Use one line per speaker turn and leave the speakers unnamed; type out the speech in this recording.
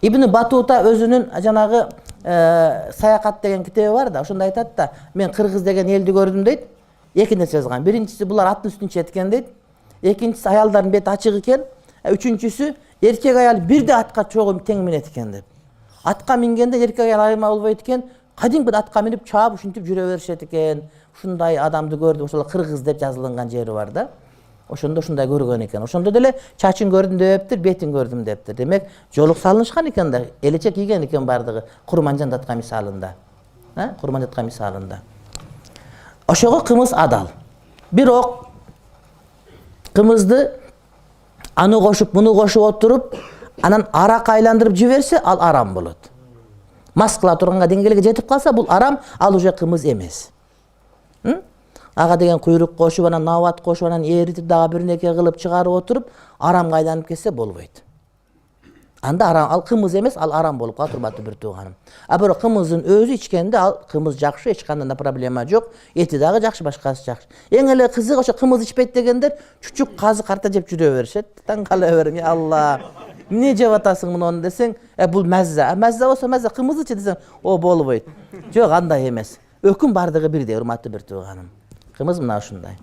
Ibn Battuta özünün janagı Sayakat деген китеби бар да, ошондо айтат да, мен Кыргыз деген элди көрдүм дейт. Эки нерсе жазган. Биринчиси булар аттын үстүнө четкен дейт. Экинчиси аялдардын бети ачык экен. Үчүнчүсү эркек аял бирде атка чогуу тең минет экен деп. Атка мингенде эркек аял айырма болбойт экен. Кадимки атка минип чаап ушинтип жүрө беришет экен. Ушундай адамды көрдүм. Ошол Кыргыз деп жазылган жери бар да. Ошондо ушундай көргөн экен. Ошондо деле чачын көрдүм дептир, бетин көрдүм дептир. Демек, жолук салынышкан экен да, элече кийген экен бардыгы. Курманжан жаткан мисалында. Курман жаткан мисалында. Ошого кымыз адал. Бирок кымызды аны кошуп, муну кошуп отуруп, анан арак айландырып жиберсе, ал арам болот. Мас кыла турганга деңгээлге жетип калса, бул арам, ал уже кымыз эмес. Ага деген куйрук кошуп, анан нават кошуп, анан эритип дагы бир неке кылып чыгарып отуруп, арамга айланып кетсе болбойт. Анда арам, ал кымыз эмес, ал арам болуп калат, урматтуу бир тууганым. А бирок кымыздын өзү ичкенде ал кымыз жакшы, эч кандай да проблема жок. Эти дагы жакшы, башкасы жакшы. Эң эле кызык ошо кымыз ичпейт дегендер чучук казы карта жеп жүрө беришет. Таң кала берем, я Алла. Эмне жеп атасың муну десең, бул мазза. Мазза болсо мазза, кымызычы десең, о болбойт. Жок, андай эмес. Өкүм бардыгы бирдей, урматтуу бир тууганым. Кымыз мына ушундай.